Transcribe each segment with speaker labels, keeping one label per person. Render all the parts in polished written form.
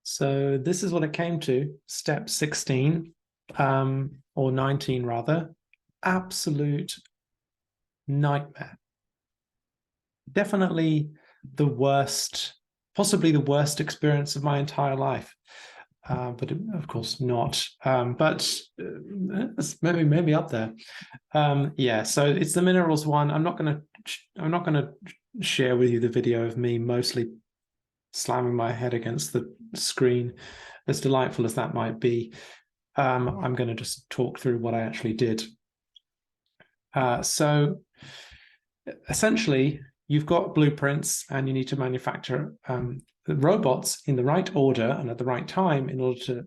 Speaker 1: So this is what it came to, step 16, or 19 rather. Absolute nightmare. Definitely the worst, possibly the worst experience of my entire life. But of course not. But it's maybe up there. Yeah, so it's the minerals one. I'm not gonna share with you the video of me mostly slamming my head against the screen, as delightful as that might be. I'm going to just talk through what I actually did. So essentially, you've got blueprints and you need to manufacture the robots in the right order and at the right time in order to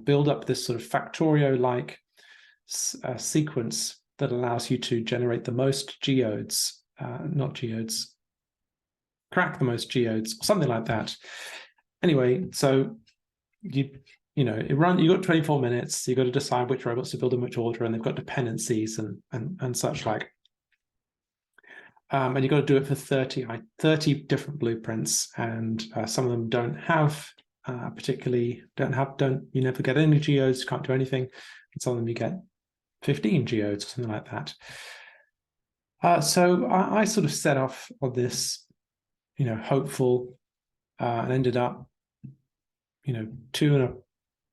Speaker 1: build up this sort of Factorio-like sequence that allows you to generate the most geodes, not geodes, crack the most geodes, or something like that. Anyway, so you got 24 minutes. You've got to decide which robots to build in which order, and they've got dependencies and such like. And you've got to do it for 30 different blueprints, and some of them don't have you never get any geodes, can't do anything. And some of them you get 15 geodes or something like that. So I sort of set off on this, hopeful, and ended up,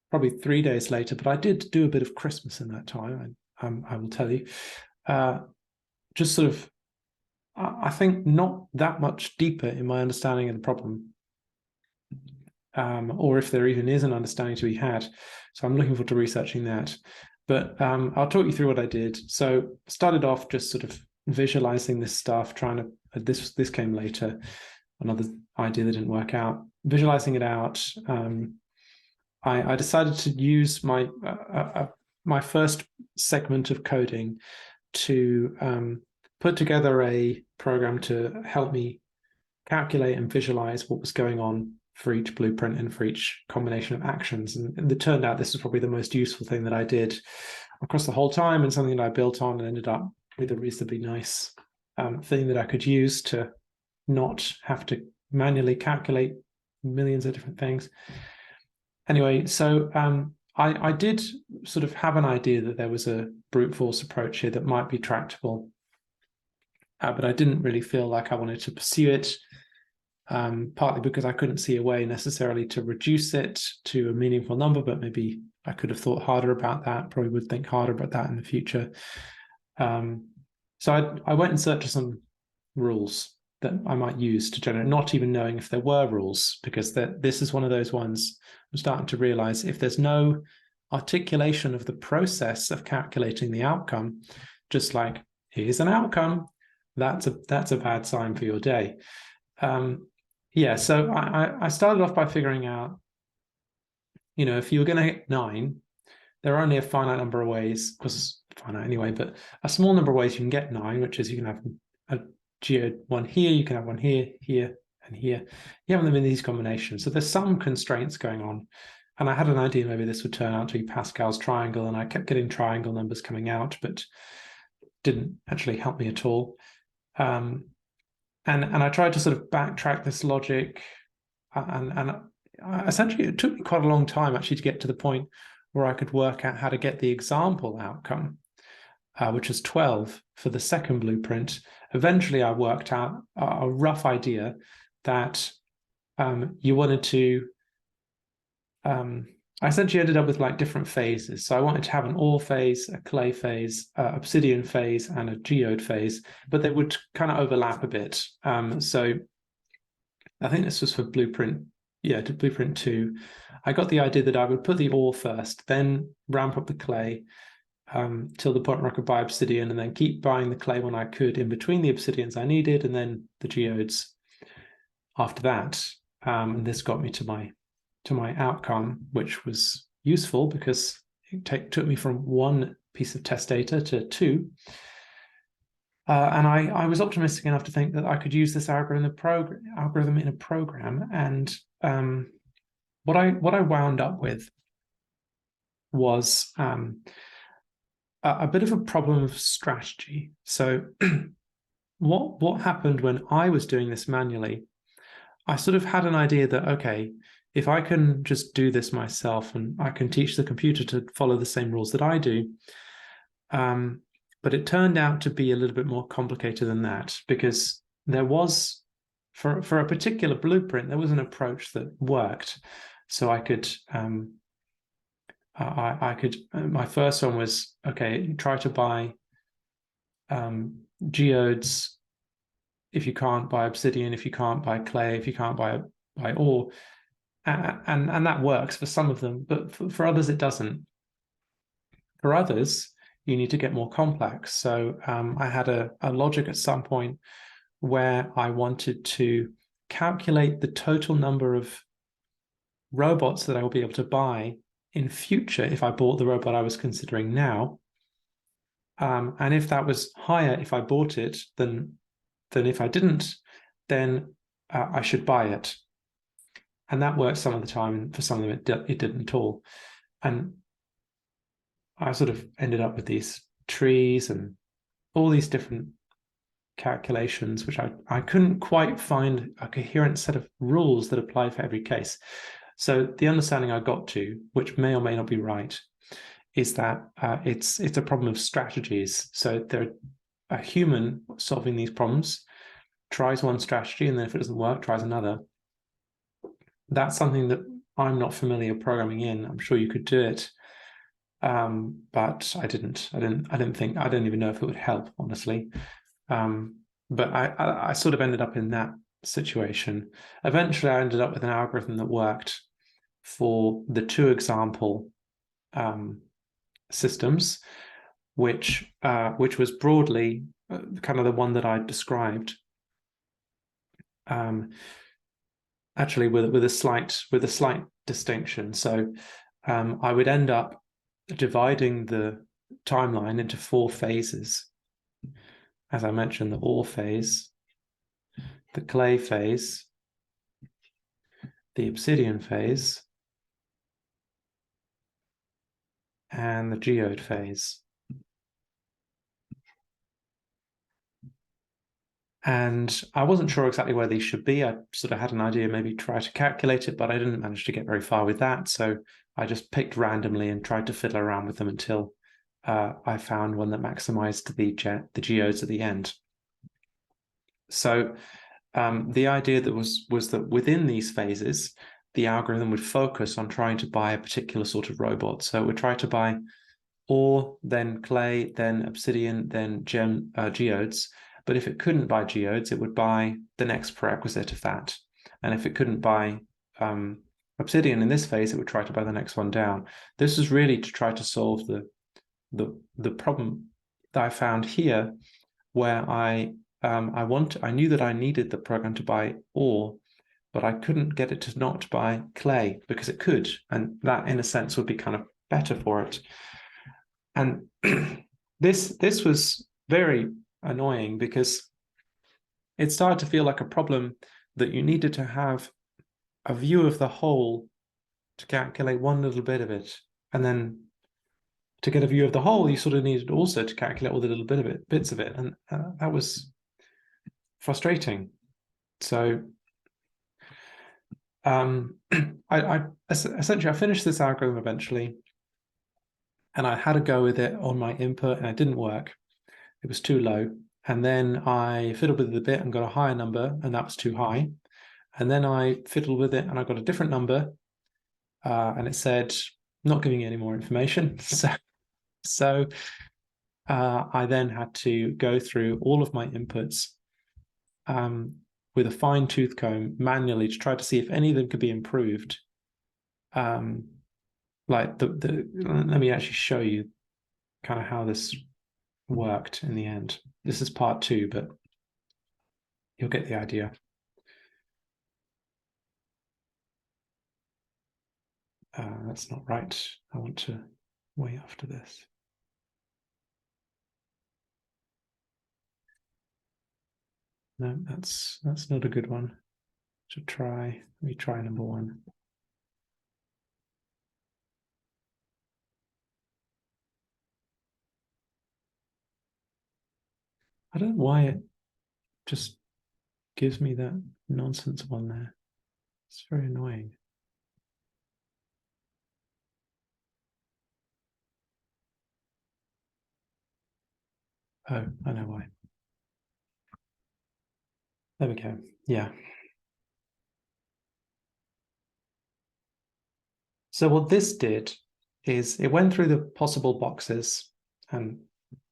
Speaker 1: probably 3 days later, but I did do a bit of Christmas in that time, I will tell you. Just sort of, I think, not that much deeper in my understanding of the problem, or if there even is an understanding to be had. So I'm looking forward to researching that. But I'll talk you through what I did. So started off just sort of visualizing this stuff, trying to, this came later, another idea that didn't work out, visualizing it out. I decided to use my first segment of coding to put together a program to help me calculate and visualize what was going on for each blueprint and for each combination of actions. And it turned out this was probably the most useful thing that I did across the whole time, and something that I built on and ended up with a reasonably nice thing that I could use to not have to manually calculate millions of different things. Anyway, so I did sort of have an idea that there was a brute force approach here that might be tractable, but I didn't really feel like I wanted to pursue it, partly because I couldn't see a way necessarily to reduce it to a meaningful number, but maybe I could have thought harder about that, probably would think harder about that in the future. So I went in search of some rules that I might use to generate, not even knowing if there were rules, because this is one of those ones I'm starting to realize, if there's no articulation of the process of calculating the outcome, just like, here's an outcome, that's a bad sign for your day. Yeah, so I started off by figuring out, if you were going to hit 9, there are only a finite number of ways, because finite anyway, but a small number of ways you can get 9, which is you can have a geode one here, you can have one here, here, and here. You have them in these combinations. So there's some constraints going on. And I had an idea maybe this would turn out to be Pascal's triangle, and I kept getting triangle numbers coming out, but didn't actually help me at all. And I tried to sort of backtrack this logic, and essentially it took me quite a long time actually to get to the point where I could work out how to get the example outcome, which is 12 for the second blueprint. Eventually, I worked out a rough idea that you wanted to, I essentially ended up with like different phases. So I wanted to have an ore phase, a clay phase, obsidian phase, and a geode phase, but they would kind of overlap a bit. So I think this was for blueprint, to blueprint 2. I got the idea that I would put the ore first, then ramp up the clay till the point where I could buy obsidian, and then keep buying the clay when I could in between the obsidians I needed, and then the geodes after that. And this got me to my outcome, which was useful because it took me from 1 piece of test data to 2. And I was optimistic enough to think that I could use this algorithm in a program. And what I wound up with was a bit of a problem of strategy. So what happened when I was doing this manually, I sort of had an idea that, okay, if I can just do this myself and I can teach the computer to follow the same rules that I do, but it turned out to be a little bit more complicated than that, because there was, for a particular blueprint, there was an approach that worked. So I could, my first one was, okay, try to buy geodes if you can't buy obsidian, if you can't buy clay, if you can't buy ore, and that works for some of them, but for others it doesn't. For others, you need to get more complex. So I had a logic at some point where I wanted to calculate the total number of robots that I will be able to buy in future if I bought the robot I was considering now. And if that was higher if I bought it than if I didn't, then I should buy it. And that worked some of the time, and for some of them it didn't at all. And I sort of ended up with these trees and all these different calculations, which I couldn't quite find a coherent set of rules that apply for every case. So the understanding I got to, which may or may not be right, is that it's a problem of strategies. So a human solving these problems tries one strategy, and then if it doesn't work, tries another. That's something that I'm not familiar programming in. I'm sure you could do it, but I didn't even know if it would help, honestly. But I sort of ended up in that situation. Eventually, I ended up with an algorithm that worked for the two example systems, which was broadly kind of the one that I described. Actually, with a slight distinction. So I would end up dividing the timeline into 4 phases. As I mentioned, the ore phase, the clay phase, the obsidian phase, and the geode phase. And I wasn't sure exactly where these should be. I sort of had an idea, maybe try to calculate it, but I didn't manage to get very far with that. So I just picked randomly and tried to fiddle around with them until I found one that maximized the geodes at the end. So the idea that was that within these phases, the algorithm would focus on trying to buy a particular sort of robot. So it would try to buy ore, then clay, then obsidian, then geodes. But if it couldn't buy geodes, it would buy the next prerequisite of that. And if it couldn't buy obsidian in this phase, it would try to buy the next one down. This is really to try to solve the problem that I found here, where I knew that I needed the program to buy ore, but I couldn't get it to not buy clay because it could, and that in a sense would be kind of better for it. And this was very annoying because it started to feel like a problem that you needed to have a view of the whole to calculate one little bit of it, and then to get a view of the whole, you sort of needed also to calculate all the little bits of it, and that was frustrating. So I essentially I finished this algorithm eventually, and I had a go with it on my input, and it didn't work. It was too low. And then I fiddled with it a bit and got a higher number, and that was too high. And then I fiddled with it and I got a different number, and it said, not giving you any more information. So I then had to go through all of my inputs with a fine tooth comb manually to try to see if any of them could be improved. Like let me actually show you kind of how this worked in the end. This is part 2, but you'll get the idea. That's not right. I want to way after this. No, that's not a good one to try. Let me try number 1. I don't know why it just gives me that nonsense one there. It's very annoying. Oh, I know why. There we go. Yeah. So what this did is it went through the possible boxes, and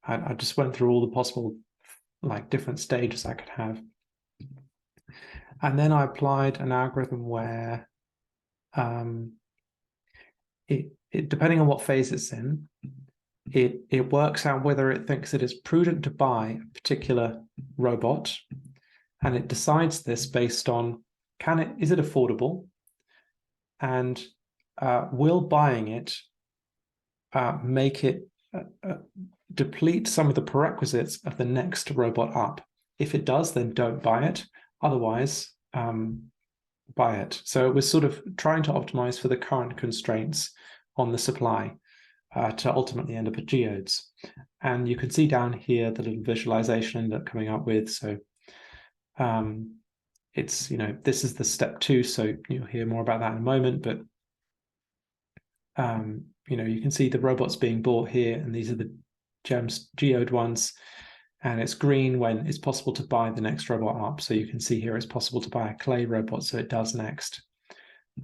Speaker 1: I just went through all the possible like different stages I could have. And then I applied an algorithm where it depending on what phase it's in, it works out whether it thinks it is prudent to buy a particular robot, and it decides this based on is it affordable, and will buying it make it deplete some of the prerequisites of the next robot up. If it does, then don't buy it. Otherwise, buy it. So it was sort of trying to optimize for the current constraints on the supply to ultimately end up at geodes. And you can see down here the little visualization ended up coming up with. So it's, this is the step 2. So you'll hear more about that in a moment. But, you can see the robots being bought here, and these are the geode ones. And it's green when it's possible to buy the next robot up. So you can see here it's possible to buy a clay robot, so it does next.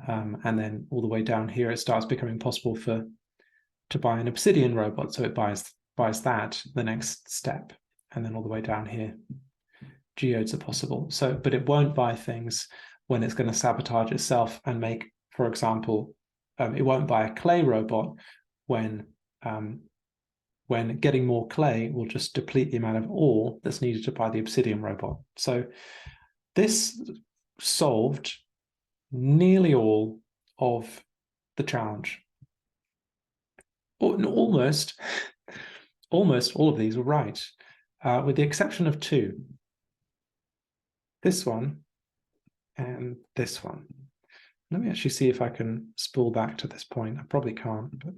Speaker 1: And then all the way down here, it starts becoming possible to buy an obsidian robot, so it buys that the next step. And then all the way down here, geodes are possible. So, but it won't buy things when it's going to sabotage itself and make, for example, it won't buy a clay robot when getting more clay will just deplete the amount of ore that's needed to buy the obsidian robot. So this solved nearly all of the challenge. Almost all of these were right, with the exception of 2. This one and this one. Let me actually see if I can spool back to this point. I probably can't, but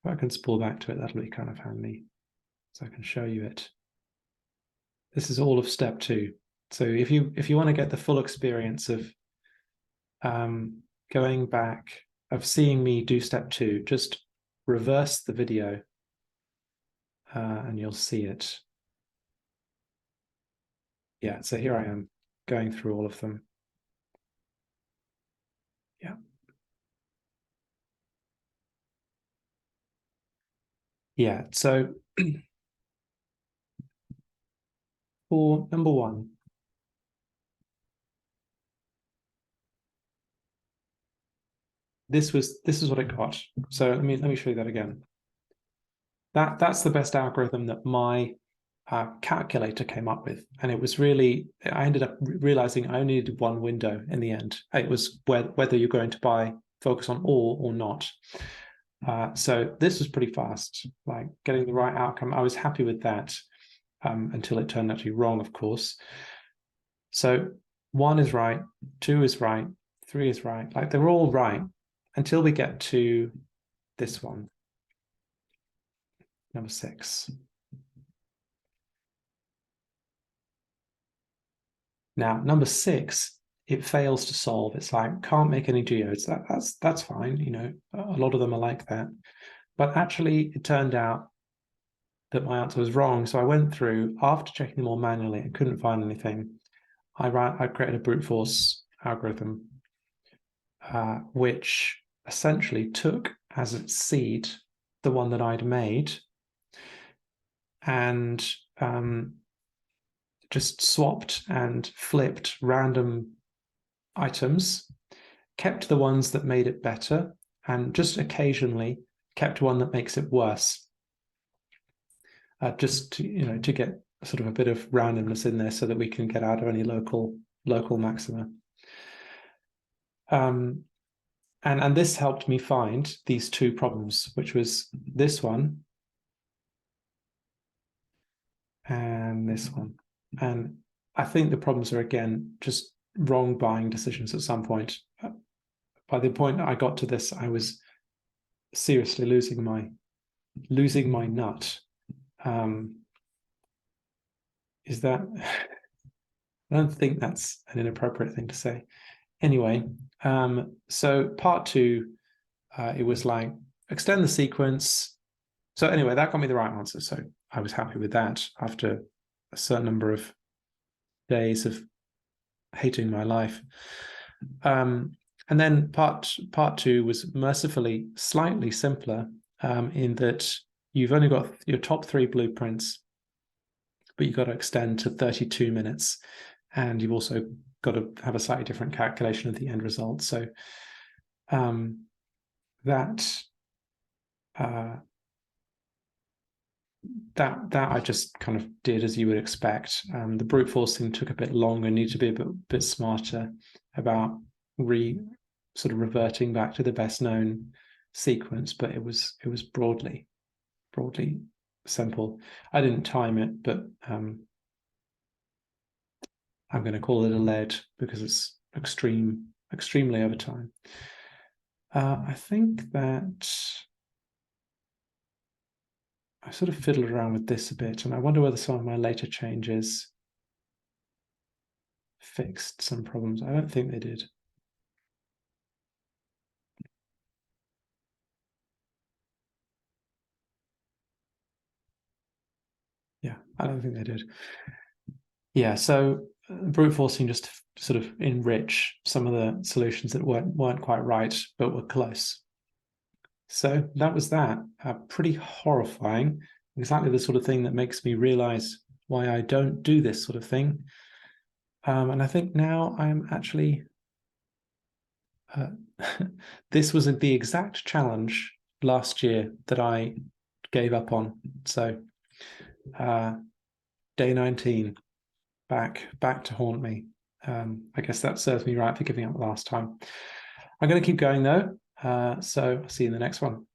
Speaker 1: if I can spool back to it, that'll be kind of handy. So I can show you it. This is all of step 2. So if you want to get the full experience of going back, of seeing me do step 2, just reverse the video and you'll see it. Yeah, so here I am going through all of them. Yeah. Yeah, so for number 1, this is what it got. So let me show you that again. That's the best algorithm that my calculator came up with, and it was really, I ended up realizing I only needed one window in the end. It was whether you're going to focus on ore or not. So this was pretty fast, like getting the right outcome. I was happy with that until it turned out to be wrong, of course. So 1 is right, 2 is right, 3 is right. Like they're all right until we get to this one, number 6. Now, number 6, it fails to solve. It's like, can't make any geodes. That's fine. A lot of them are like that. But actually, it turned out that my answer was wrong. So I went through, after checking them all manually and couldn't find anything, I created a brute force algorithm, which essentially took as its seed the one that I'd made and just swapped and flipped random items, kept the ones that made it better, and just occasionally kept one that makes it worse. Just to get sort of a bit of randomness in there so that we can get out of any local maxima. And this helped me find these 2 problems, which was this one and this one. And I think the problems are, again, just wrong buying decisions at some point. By the point I got to this, I was seriously losing my nut. Is that I don't think that's an inappropriate thing to say. Anyway, so part two, it was like extend the sequence. So anyway, that got me the right answer. So I was happy with that after a certain number of days of hating my life. And then part two was mercifully slightly simpler, in that you've only got your top 3 blueprints, but you've got to extend to 32 minutes. And you've also got to have a slightly different calculation of the end result. So that I just kind of did as you would expect. The brute force thing took a bit longer, need to be a bit smarter about sort of reverting back to the best known sequence, but it was broadly simple. I didn't time it, but I'm going to call it a lead because it's extremely over time. I think that I sort of fiddled around with this a bit, and I wonder whether some of my later changes fixed some problems. I don't think they did. Yeah, I don't think they did. Yeah, so brute forcing just to sort of enrich some of the solutions that weren't quite right, but were close. So that was that. Pretty horrifying. Exactly the sort of thing that makes me realize why I don't do this sort of thing. And I think now I'm actually... this was the exact challenge last year that I gave up on. So day 19, back to haunt me. I guess that serves me right for giving up last time. I'm going to keep going though. So I'll see you in the next one.